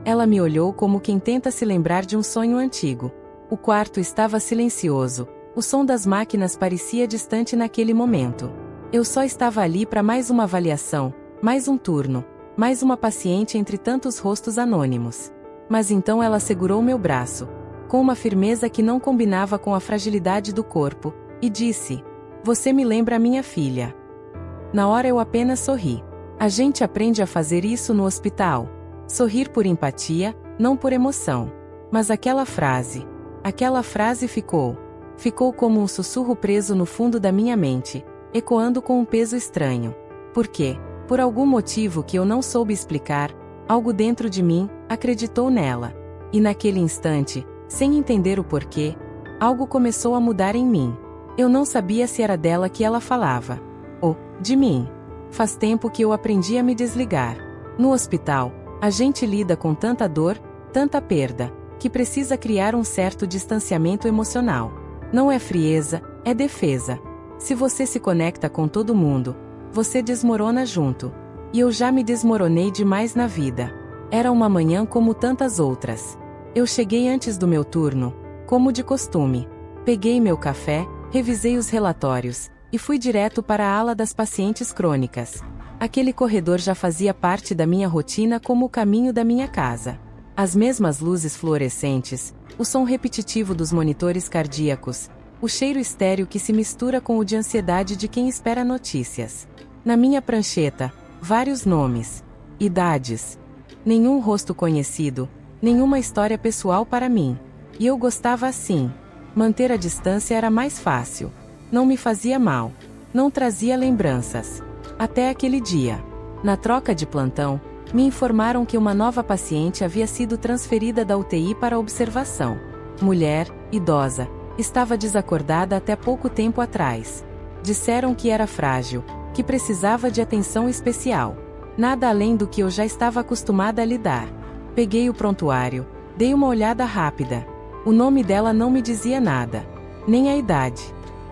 Ela me olhou como quem tenta se lembrar de um sonho antigo. O quarto estava silencioso. O som das máquinas parecia distante naquele momento. Eu só estava ali para mais uma avaliação, mais um turno, mais uma paciente entre tantos rostos anônimos. Mas então ela segurou meu braço, com uma firmeza que não combinava com a fragilidade do corpo, e disse: "Você me lembra a minha filha." Na hora eu apenas sorri. A gente aprende a fazer isso no hospital. Sorrir por empatia, não por emoção. Mas aquela frase ficou como um sussurro preso no fundo da minha mente, ecoando com um peso estranho. Por quê? Por algum motivo que eu não soube explicar, algo dentro de mim acreditou nela. E naquele instante, sem entender o porquê, algo começou a mudar em mim. Eu não sabia se era dela que ela falava, ou de mim. Faz tempo que eu aprendi a me desligar. No hospital, a gente lida com tanta dor, tanta perda, que precisa criar um certo distanciamento emocional. Não é frieza, é defesa. Se você se conecta com todo mundo, você desmorona junto. E eu já me desmoronei demais na vida. Era uma manhã como tantas outras. Eu cheguei antes do meu turno, como de costume. Peguei meu café, revisei os relatórios, e fui direto para a ala das pacientes crônicas. Aquele corredor já fazia parte da minha rotina como o caminho da minha casa. As mesmas luzes fluorescentes, o som repetitivo dos monitores cardíacos, o cheiro estéril que se mistura com o de ansiedade de quem espera notícias. Na minha prancheta, vários nomes, idades, nenhum rosto conhecido, nenhuma história pessoal para mim. E eu gostava assim. Manter a distância era mais fácil. Não me fazia mal. Não trazia lembranças. Até aquele dia. Na troca de plantão, me informaram que uma nova paciente havia sido transferida da UTI para observação. Mulher, idosa, estava desacordada até pouco tempo atrás. Disseram que era frágil, que precisava de atenção especial. Nada além do que eu já estava acostumada a lidar. Peguei o prontuário, dei uma olhada rápida. O nome dela não me dizia nada. Nem a idade.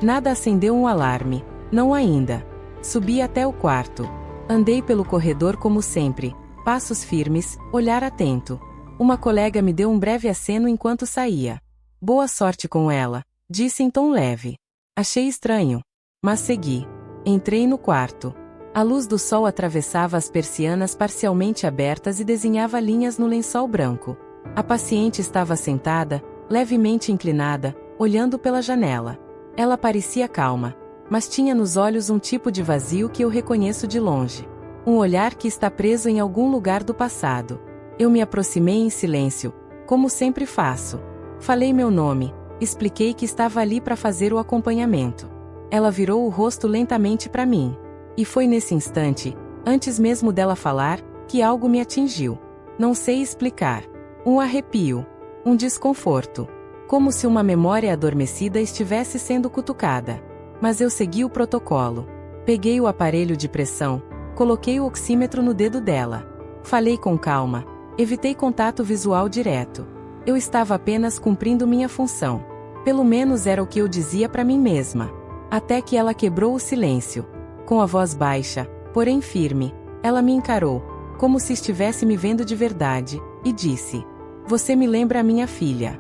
Nada acendeu um alarme, não ainda. Subi até o quarto. Andei pelo corredor como sempre, passos firmes, olhar atento. Uma colega me deu um breve aceno enquanto saía. "Boa sorte com ela", disse em tom leve. Achei estranho, mas segui. Entrei no quarto. A luz do sol atravessava as persianas parcialmente abertas e desenhava linhas no lençol branco. A paciente estava sentada, levemente inclinada, olhando pela janela. Ela parecia calma, mas tinha nos olhos um tipo de vazio que eu reconheço de longe. Um olhar que está preso em algum lugar do passado. Eu me aproximei em silêncio, como sempre faço. Falei meu nome, expliquei que estava ali para fazer o acompanhamento. Ela virou o rosto lentamente para mim. E foi nesse instante, antes mesmo dela falar, que algo me atingiu. Não sei explicar. Um arrepio. Um desconforto. Como se uma memória adormecida estivesse sendo cutucada. Mas eu segui o protocolo. Peguei o aparelho de pressão, coloquei o oxímetro no dedo dela. Falei com calma, evitei contato visual direto. Eu estava apenas cumprindo minha função. Pelo menos era o que eu dizia para mim mesma. Até que ela quebrou o silêncio. Com a voz baixa, porém firme, ela me encarou, como se estivesse me vendo de verdade, e disse: "Você me lembra a minha filha."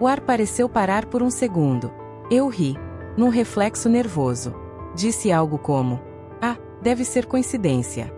O ar pareceu parar por um segundo. Eu ri, num reflexo nervoso. Disse algo como: "Ah, deve ser coincidência."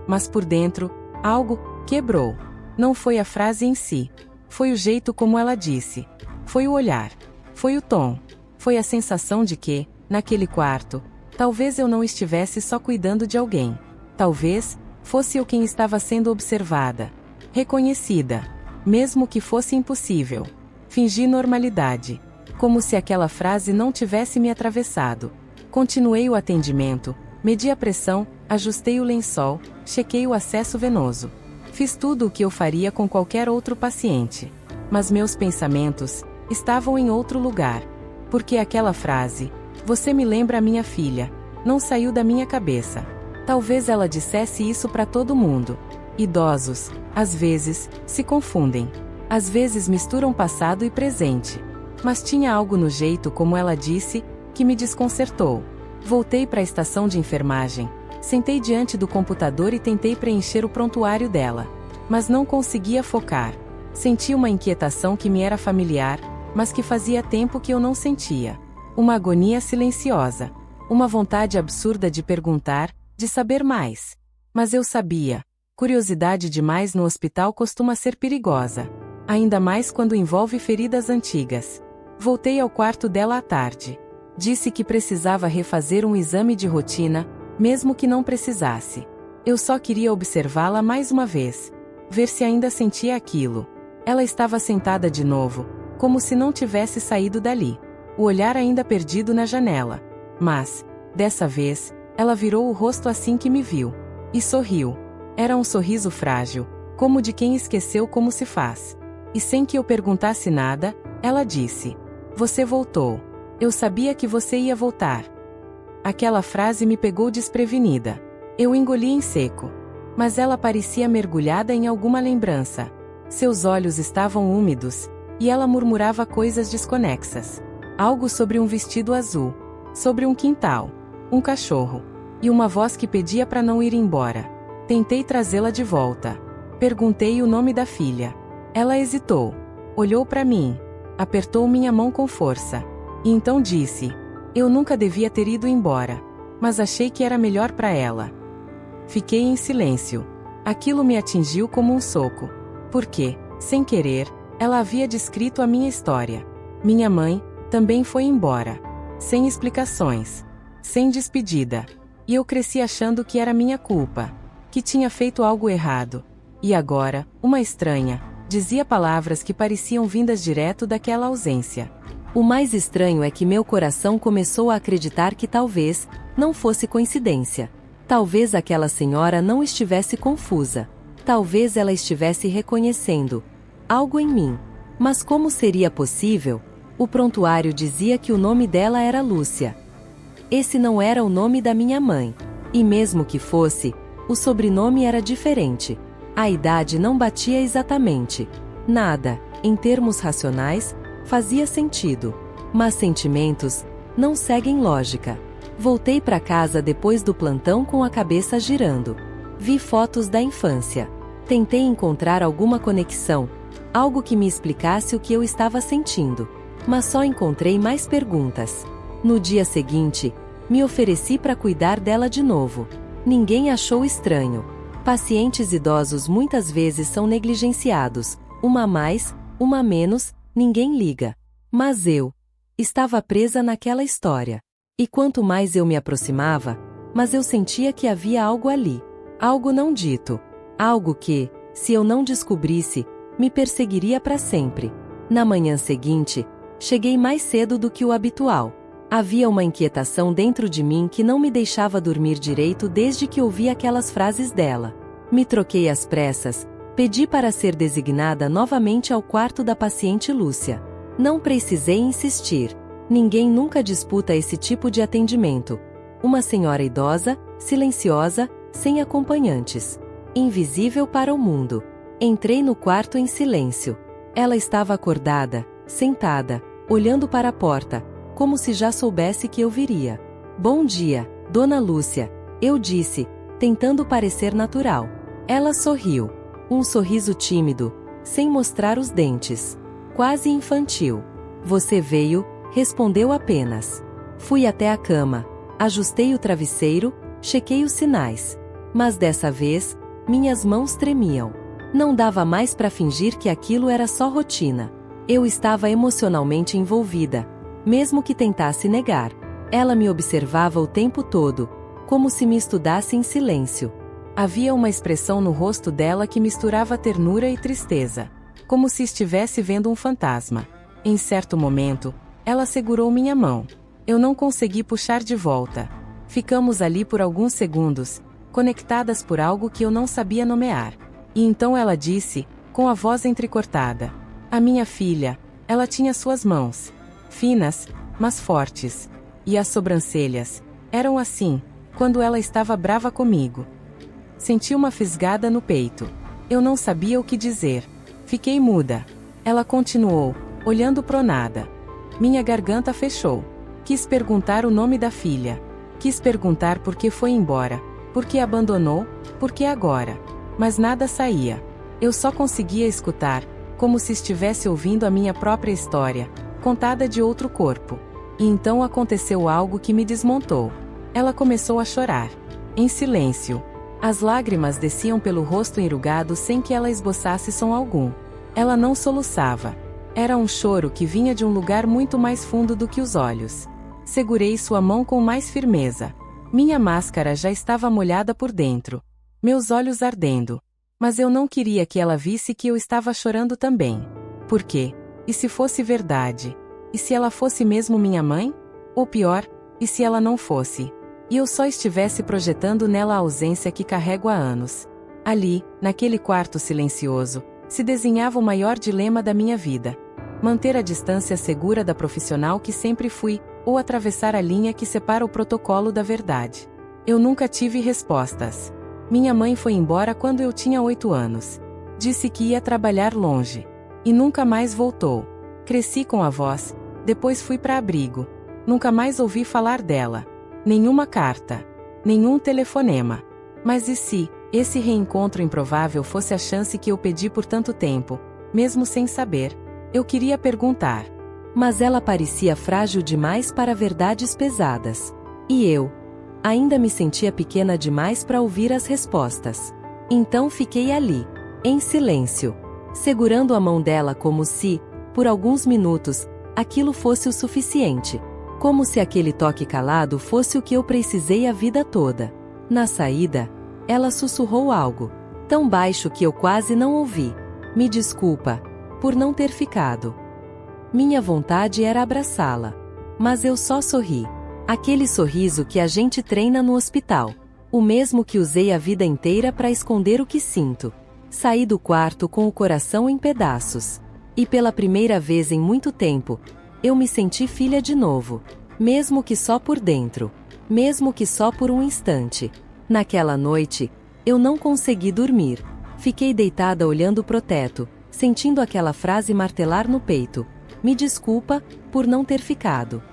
Mas por dentro, algo quebrou. Não foi a frase em si. Foi o jeito como ela disse. Foi o olhar. Foi o tom. Foi a sensação de que, naquele quarto, talvez eu não estivesse só cuidando de alguém. Talvez fosse eu quem estava sendo observada. Reconhecida. Mesmo que fosse impossível. Fingi normalidade. Como se aquela frase não tivesse me atravessado. Continuei o atendimento, medi a pressão, ajustei o lençol, chequei o acesso venoso. Fiz tudo o que eu faria com qualquer outro paciente. Mas meus pensamentos estavam em outro lugar. Porque aquela frase, "Você me lembra a minha filha", não saiu da minha cabeça. Talvez ela dissesse isso para todo mundo. Idosos, às vezes, se confundem. Às vezes misturam passado e presente. Mas tinha algo no jeito como ela disse, que me desconcertou. Voltei para a estação de enfermagem. Sentei diante do computador e tentei preencher o prontuário dela. mas não conseguia focar. Senti uma inquietação que me era familiar, mas que fazia tempo que eu não sentia. Uma agonia silenciosa. Uma vontade absurda de perguntar, de saber mais. Mas eu sabia. Curiosidade demais no hospital costuma ser perigosa. Ainda mais quando envolve feridas antigas. Voltei ao quarto dela à tarde. Disse que precisava refazer um exame de rotina, mesmo que não precisasse. Eu só queria observá-la mais uma vez. Ver se ainda sentia aquilo. Ela estava sentada de novo, como se não tivesse saído dali. O olhar ainda perdido na janela. Mas, dessa vez, ela virou o rosto assim que me viu. E sorriu. Era um sorriso frágil, como de quem esqueceu como se faz. E sem que eu perguntasse nada, ela disse: "Você voltou. Eu sabia que você ia voltar." Aquela frase me pegou desprevenida. Eu engoli em seco. Mas ela parecia mergulhada em alguma lembrança. Seus olhos estavam úmidos, e ela murmurava coisas desconexas. Algo sobre um vestido azul, sobre um quintal, um cachorro, e uma voz que pedia para não ir embora. Tentei trazê-la de volta. Perguntei o nome da filha. Ela hesitou. Olhou para mim. Apertou minha mão com força. E então disse: "Eu nunca devia ter ido embora. Mas achei que era melhor para ela." Fiquei em silêncio. Aquilo me atingiu como um soco. Porque, sem querer, ela havia descrito a minha história. Minha mãe também foi embora. Sem explicações. Sem despedida. E eu cresci achando que era minha culpa. Que tinha feito algo errado. E agora, uma estranha, dizia palavras que pareciam vindas direto daquela ausência. O mais estranho é que meu coração começou a acreditar que talvez não fosse coincidência. Talvez aquela senhora não estivesse confusa. Talvez ela estivesse reconhecendo algo em mim. Mas como seria possível? O prontuário dizia que o nome dela era Lúcia. Esse não era o nome da minha mãe. E mesmo que fosse, o sobrenome era diferente. A idade não batia exatamente. Nada, em termos racionais, fazia sentido. Mas sentimentos não seguem lógica. Voltei para casa depois do plantão com a cabeça girando. Vi fotos da infância. Tentei encontrar alguma conexão, algo que me explicasse o que eu estava sentindo. Mas só encontrei mais perguntas. No dia seguinte, me ofereci para cuidar dela de novo. Ninguém achou estranho. Pacientes idosos muitas vezes são negligenciados. Uma a mais, uma a menos, ninguém liga. Mas eu estava presa naquela história. E quanto mais eu me aproximava, mas eu sentia que havia algo ali. Algo não dito. Algo que, se eu não descobrisse, me perseguiria para sempre. Na manhã seguinte, cheguei mais cedo do que o habitual. Havia uma inquietação dentro de mim que não me deixava dormir direito desde que ouvi aquelas frases dela. Me troquei às pressas, pedi para ser designada novamente ao quarto da paciente Lúcia. Não precisei insistir. Ninguém nunca disputa esse tipo de atendimento. Uma senhora idosa, silenciosa, sem acompanhantes. Invisível para o mundo. Entrei no quarto em silêncio. Ela estava acordada, sentada, olhando para a porta, como se já soubesse que eu viria. "Bom dia, Dona Lúcia", eu disse, tentando parecer natural. Ela sorriu. Um sorriso tímido, sem mostrar os dentes. Quase infantil. "Você veio", respondeu apenas. Fui até a cama. Ajustei o travesseiro, chequei os sinais. Mas dessa vez, minhas mãos tremiam. Não dava mais para fingir que aquilo era só rotina. Eu estava emocionalmente envolvida, mesmo que tentasse negar. Ela me observava o tempo todo, como se me estudasse em silêncio. Havia uma expressão no rosto dela que misturava ternura e tristeza, como se estivesse vendo um fantasma. Em certo momento, ela segurou minha mão. Eu não consegui puxar de volta. Ficamos ali por alguns segundos, conectadas por algo que eu não sabia nomear. E então ela disse, com a voz entrecortada: "A minha filha, ela tinha suas mãos. Finas, mas fortes. E as sobrancelhas eram assim, quando ela estava brava comigo." Senti uma fisgada no peito. Eu não sabia o que dizer. Fiquei muda. Ela continuou, olhando pro nada. Minha garganta fechou. Quis perguntar o nome da filha. Quis perguntar por que foi embora, por que abandonou, por que agora. Mas nada saía. Eu só conseguia escutar, como se estivesse ouvindo a minha própria história, contada de outro corpo. E então aconteceu algo que me desmontou. Ela começou a chorar. Em silêncio. As lágrimas desciam pelo rosto enrugado sem que ela esboçasse som algum. Ela não soluçava. Era um choro que vinha de um lugar muito mais fundo do que os olhos. Segurei sua mão com mais firmeza. Minha máscara já estava molhada por dentro. Meus olhos ardendo. Mas eu não queria que ela visse que eu estava chorando também. Por quê? E se fosse verdade? E se ela fosse mesmo minha mãe? Ou pior, e se ela não fosse? E eu só estivesse projetando nela a ausência que carrego há anos. Ali, naquele quarto silencioso, se desenhava o maior dilema da minha vida. Manter a distância segura da profissional que sempre fui, ou atravessar a linha que separa o protocolo da verdade. Eu nunca tive respostas. Minha mãe foi embora quando eu tinha 8 anos. Disse que ia trabalhar longe. E nunca mais voltou. Cresci com avós, depois fui para abrigo. Nunca mais ouvi falar dela. Nenhuma carta. Nenhum telefonema. Mas e se esse reencontro improvável fosse a chance que eu pedi por tanto tempo, mesmo sem saber? Eu queria perguntar. Mas ela parecia frágil demais para verdades pesadas. E eu ainda me sentia pequena demais para ouvir as respostas. Então fiquei ali, em silêncio, segurando a mão dela como se, por alguns minutos, aquilo fosse o suficiente. Como se aquele toque calado fosse o que eu precisei a vida toda. Na saída, ela sussurrou algo, tão baixo que eu quase não ouvi. Me desculpa, por não ter ficado. Minha vontade era abraçá-la. Mas eu só sorri. Aquele sorriso que a gente treina no hospital. O mesmo que usei a vida inteira para esconder o que sinto. Saí do quarto com o coração em pedaços. E pela primeira vez em muito tempo, eu me senti filha de novo. Mesmo que só por dentro. Mesmo que só por um instante. Naquela noite, eu não consegui dormir. Fiquei deitada olhando pro teto, sentindo aquela frase martelar no peito. Me desculpa, por não ter ficado.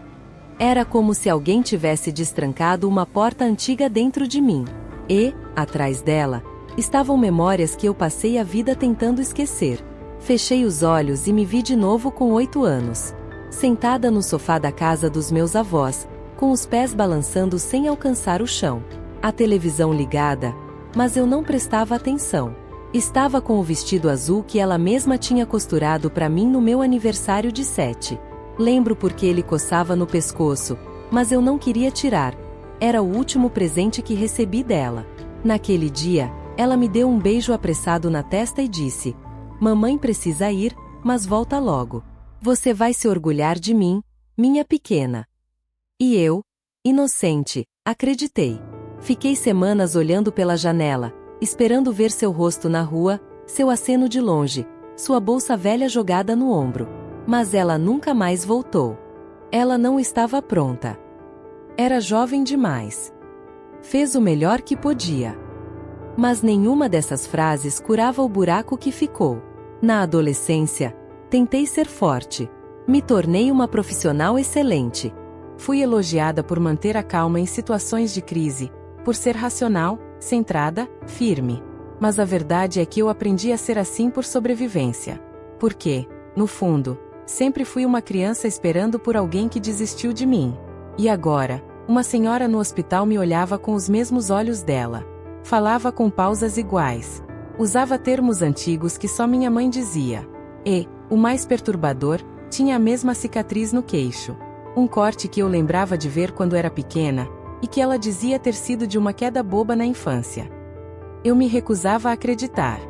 Era como se alguém tivesse destrancado uma porta antiga dentro de mim. E, atrás dela, estavam memórias que eu passei a vida tentando esquecer. Fechei os olhos e me vi de novo com 8 anos. Sentada no sofá da casa dos meus avós, com os pés balançando sem alcançar o chão. A televisão ligada, mas eu não prestava atenção. Estava com o vestido azul que ela mesma tinha costurado para mim no meu aniversário de 7. Lembro porque ele coçava no pescoço, mas eu não queria tirar. Era o último presente que recebi dela. Naquele dia, ela me deu um beijo apressado na testa e disse: "Mamãe precisa ir, mas volta logo. Você vai se orgulhar de mim, minha pequena." E eu, inocente, acreditei. Fiquei semanas olhando pela janela, esperando ver seu rosto na rua, seu aceno de longe, sua bolsa velha jogada no ombro. Mas ela nunca mais voltou. Ela não estava pronta. Era jovem demais. Fez o melhor que podia. Mas nenhuma dessas frases curava o buraco que ficou. Na adolescência, tentei ser forte. Me tornei uma profissional excelente. Fui elogiada por manter a calma em situações de crise, por ser racional, centrada, firme. Mas a verdade é que eu aprendi a ser assim por sobrevivência. Porque, no fundo, sempre fui uma criança esperando por alguém que desistiu de mim. E agora, uma senhora no hospital me olhava com os mesmos olhos dela. Falava com pausas iguais. Usava termos antigos que só minha mãe dizia. E, o mais perturbador, tinha a mesma cicatriz no queixo. Um corte que eu lembrava de ver quando era pequena, e que ela dizia ter sido de uma queda boba na infância. Eu me recusava a acreditar.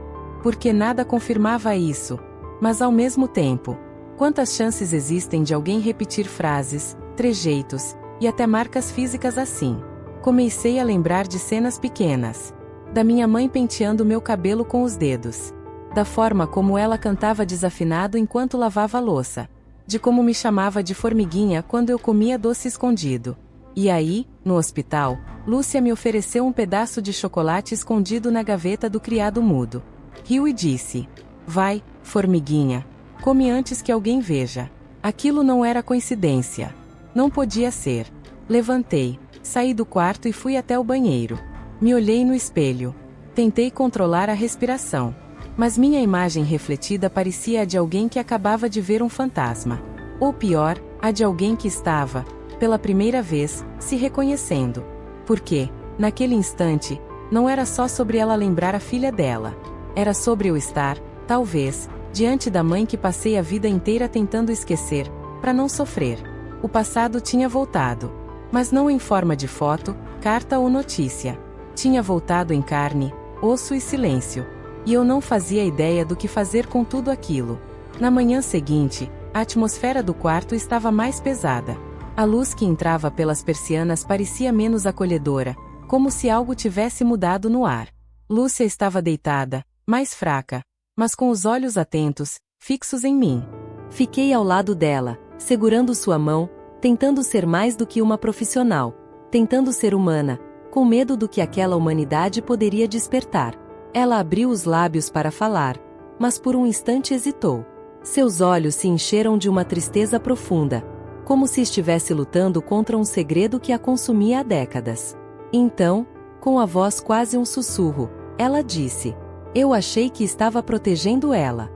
Porque nada confirmava isso. Mas ao mesmo tempo, quantas chances existem de alguém repetir frases, trejeitos, e até marcas físicas assim? Comecei a lembrar de cenas pequenas. Da minha mãe penteando meu cabelo com os dedos. Da forma como ela cantava desafinado enquanto lavava a louça. De como me chamava de formiguinha quando eu comia doce escondido. E aí, no hospital, Lúcia me ofereceu um pedaço de chocolate escondido na gaveta do criado mudo. Riu e disse: "Vai, formiguinha. Come antes que alguém veja." Aquilo não era coincidência. Não podia ser. Levantei, saí do quarto e fui até o banheiro. Me olhei no espelho. Tentei controlar a respiração. Mas minha imagem refletida parecia a de alguém que acabava de ver um fantasma. Ou pior, a de alguém que estava, pela primeira vez, se reconhecendo. Porque, naquele instante, não era só sobre ela lembrar a filha dela. Era sobre eu estar, talvez, diante da mãe que passei a vida inteira tentando esquecer, para não sofrer. O passado tinha voltado. Mas não em forma de foto, carta ou notícia. Tinha voltado em carne, osso e silêncio. E eu não fazia ideia do que fazer com tudo aquilo. Na manhã seguinte, a atmosfera do quarto estava mais pesada. A luz que entrava pelas persianas parecia menos acolhedora, como se algo tivesse mudado no ar. Lúcia estava deitada, mais fraca, mas com os olhos atentos, fixos em mim. Fiquei ao lado dela, segurando sua mão, tentando ser mais do que uma profissional, tentando ser humana, com medo do que aquela humanidade poderia despertar. Ela abriu os lábios para falar, mas por um instante hesitou. Seus olhos se encheram de uma tristeza profunda, como se estivesse lutando contra um segredo que a consumia há décadas. Então, com a voz quase um sussurro, ela disse: "Eu achei que estava protegendo ela."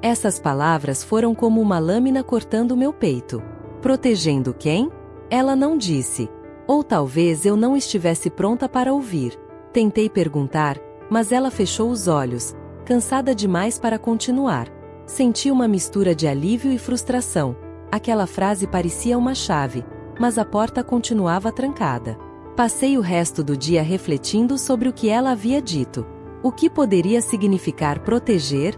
Essas palavras foram como uma lâmina cortando meu peito. Protegendo quem? Ela não disse. Ou talvez eu não estivesse pronta para ouvir. Tentei perguntar, mas ela fechou os olhos, cansada demais para continuar. Senti uma mistura de alívio e frustração. Aquela frase parecia uma chave, mas a porta continuava trancada. Passei o resto do dia refletindo sobre o que ela havia dito. O que poderia significar proteger?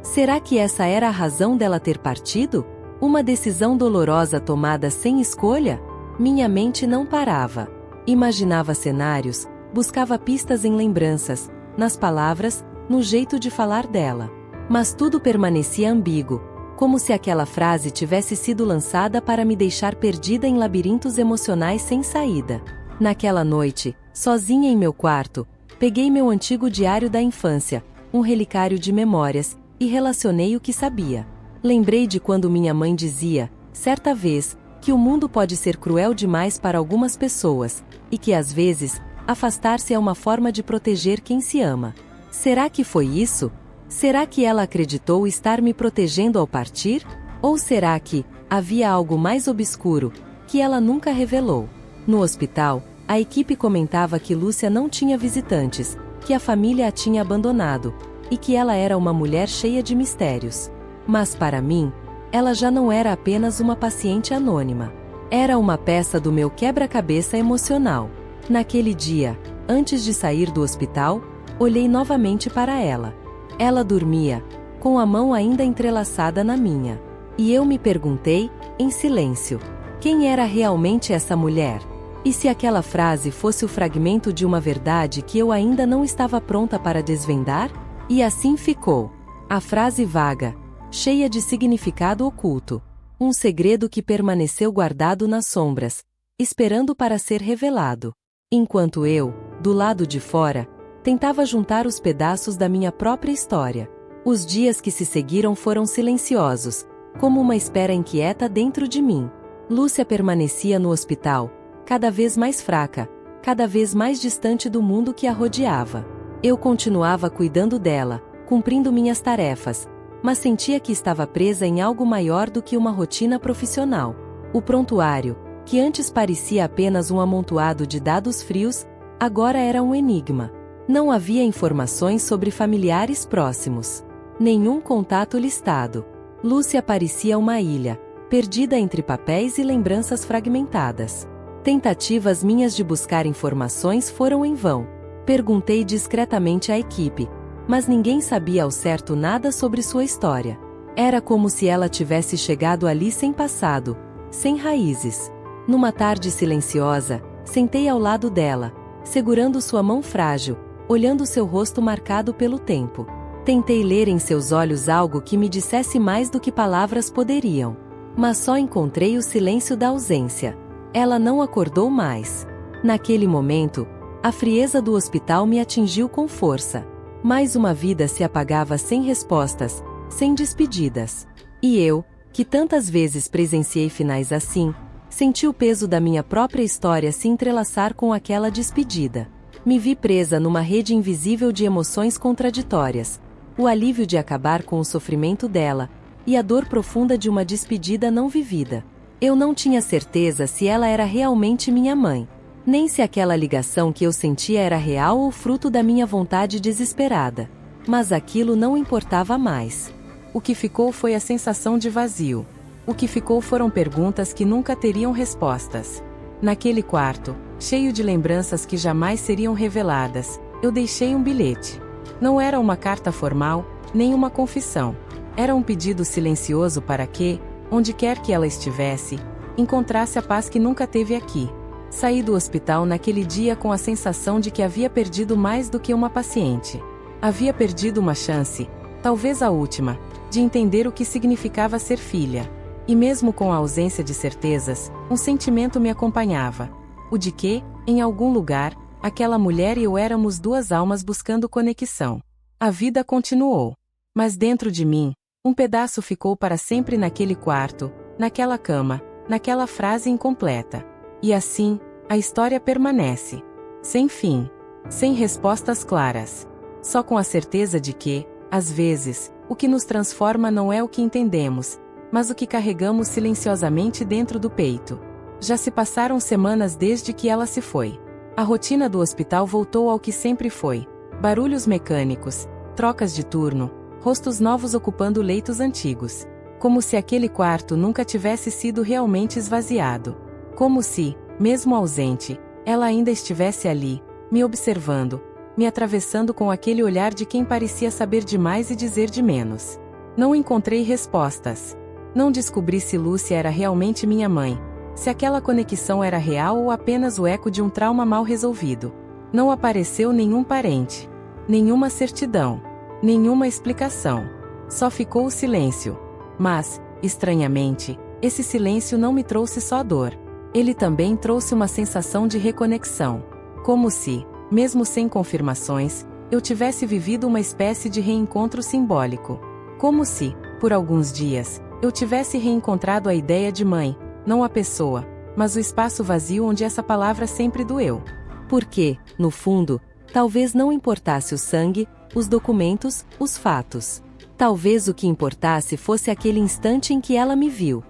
Será que essa era a razão dela ter partido? Uma decisão dolorosa tomada sem escolha? Minha mente não parava. Imaginava cenários, buscava pistas em lembranças, nas palavras, no jeito de falar dela. Mas tudo permanecia ambíguo, como se aquela frase tivesse sido lançada para me deixar perdida em labirintos emocionais sem saída. Naquela noite, sozinha em meu quarto, peguei meu antigo diário da infância, um relicário de memórias, e relacionei o que sabia. Lembrei de quando minha mãe dizia, certa vez, que o mundo pode ser cruel demais para algumas pessoas, e que às vezes, afastar-se é uma forma de proteger quem se ama. Será que foi isso? Será que ela acreditou estar me protegendo ao partir? Ou será que havia algo mais obscuro, que ela nunca revelou? No hospital, a equipe comentava que Lúcia não tinha visitantes, que a família a tinha abandonado, e que ela era uma mulher cheia de mistérios. Mas para mim, ela já não era apenas uma paciente anônima. Era uma peça do meu quebra-cabeça emocional. Naquele dia, antes de sair do hospital, olhei novamente para ela. Ela dormia, com a mão ainda entrelaçada na minha. E eu me perguntei, em silêncio, quem era realmente essa mulher? E se aquela frase fosse o fragmento de uma verdade que eu ainda não estava pronta para desvendar? E assim ficou. A frase vaga, cheia de significado oculto. Um segredo que permaneceu guardado nas sombras, esperando para ser revelado. Enquanto eu, do lado de fora, tentava juntar os pedaços da minha própria história. Os dias que se seguiram foram silenciosos, como uma espera inquieta dentro de mim. Lúcia permanecia no hospital, cada vez mais fraca, cada vez mais distante do mundo que a rodeava. Eu continuava cuidando dela, cumprindo minhas tarefas, mas sentia que estava presa em algo maior do que uma rotina profissional. O prontuário, que antes parecia apenas um amontoado de dados frios, agora era um enigma. Não havia informações sobre familiares próximos. Nenhum contato listado. Lúcia parecia uma ilha, perdida entre papéis e lembranças fragmentadas. Tentativas minhas de buscar informações foram em vão. Perguntei discretamente à equipe, mas ninguém sabia ao certo nada sobre sua história. Era como se ela tivesse chegado ali sem passado, sem raízes. Numa tarde silenciosa, sentei ao lado dela, segurando sua mão frágil, olhando seu rosto marcado pelo tempo. Tentei ler em seus olhos algo que me dissesse mais do que palavras poderiam. Mas só encontrei o silêncio da ausência. Ela não acordou mais. Naquele momento, a frieza do hospital me atingiu com força. Mais uma vida se apagava sem respostas, sem despedidas. E eu, que tantas vezes presenciei finais assim, senti o peso da minha própria história se entrelaçar com aquela despedida. Me vi presa numa rede invisível de emoções contraditórias. o alívio de acabar com o sofrimento dela, e a dor profunda de uma despedida não vivida. Eu não tinha certeza se ela era realmente minha mãe, nem se aquela ligação que eu sentia era real ou fruto da minha vontade desesperada. Mas aquilo não importava mais. O que ficou foi a sensação de vazio. O que ficou foram perguntas que nunca teriam respostas. Naquele quarto, cheio de lembranças que jamais seriam reveladas, eu deixei um bilhete. Não era uma carta formal, nem uma confissão. Era um pedido silencioso para que, onde quer que ela estivesse, encontrasse a paz que nunca teve aqui. Saí do hospital naquele dia com a sensação de que havia perdido mais do que uma paciente. Havia perdido uma chance, talvez a última, de entender o que significava ser filha. E mesmo com a ausência de certezas, um sentimento me acompanhava. O de que, em algum lugar, aquela mulher e eu éramos duas almas buscando conexão. A vida continuou. Mas dentro de mim, um pedaço ficou para sempre naquele quarto, naquela cama, naquela frase incompleta. E assim, a história permanece. Sem fim. Sem respostas claras. Só com a certeza de que, às vezes, o que nos transforma não é o que entendemos, mas o que carregamos silenciosamente dentro do peito. Já se passaram semanas desde que ela se foi. A rotina do hospital voltou ao que sempre foi. Barulhos mecânicos, trocas de turno, rostos novos ocupando leitos antigos. Como se aquele quarto nunca tivesse sido realmente esvaziado. Como se, mesmo ausente, ela ainda estivesse ali, me observando, me atravessando com aquele olhar de quem parecia saber demais e dizer de menos. Não encontrei respostas. Não descobri se Lúcia era realmente minha mãe, se aquela conexão era real ou apenas o eco de um trauma mal resolvido. Não apareceu nenhum parente, nenhuma certidão, nenhuma explicação. Só ficou o silêncio. Mas, estranhamente, esse silêncio não me trouxe só dor. Ele também trouxe uma sensação de reconexão. Como se, mesmo sem confirmações, eu tivesse vivido uma espécie de reencontro simbólico. Como se, por alguns dias, eu tivesse reencontrado a ideia de mãe, não a pessoa, mas o espaço vazio onde essa palavra sempre doeu. Porque, no fundo, talvez não importasse o sangue, os documentos, os fatos. Talvez o que importasse fosse aquele instante em que ela me viu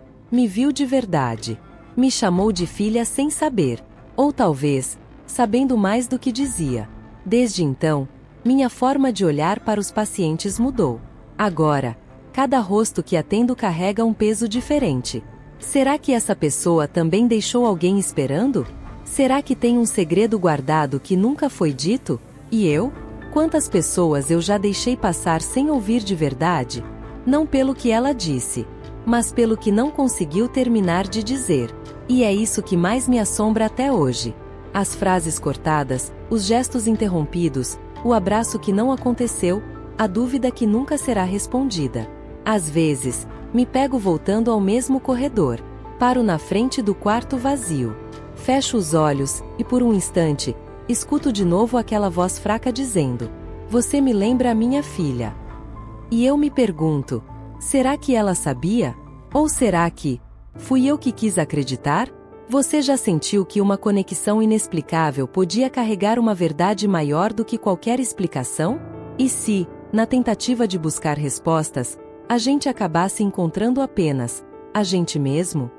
de verdade. Me chamou de filha sem saber, ou talvez, sabendo mais do que dizia. Desde então, minha forma de olhar para os pacientes mudou. Agora, cada rosto que atendo carrega um peso diferente. Será que essa pessoa também deixou alguém esperando? Será que tem um segredo guardado que nunca foi dito? E eu? Quantas pessoas eu já deixei passar sem ouvir de verdade? Não pelo que ela disse, mas pelo que não conseguiu terminar de dizer. E é isso que mais me assombra até hoje. As frases cortadas, os gestos interrompidos, o abraço que não aconteceu, a dúvida que nunca será respondida. Às vezes, me pego voltando ao mesmo corredor. Paro na frente do quarto vazio. Fecho os olhos, e por um instante, escuto de novo aquela voz fraca dizendo: "Você me lembra a minha filha." E eu me pergunto, será que ela sabia? Ou será que fui eu que quis acreditar? Você já sentiu que uma conexão inexplicável podia carregar uma verdade maior do que qualquer explicação? E se, na tentativa de buscar respostas, a gente acabasse encontrando apenas a gente mesmo?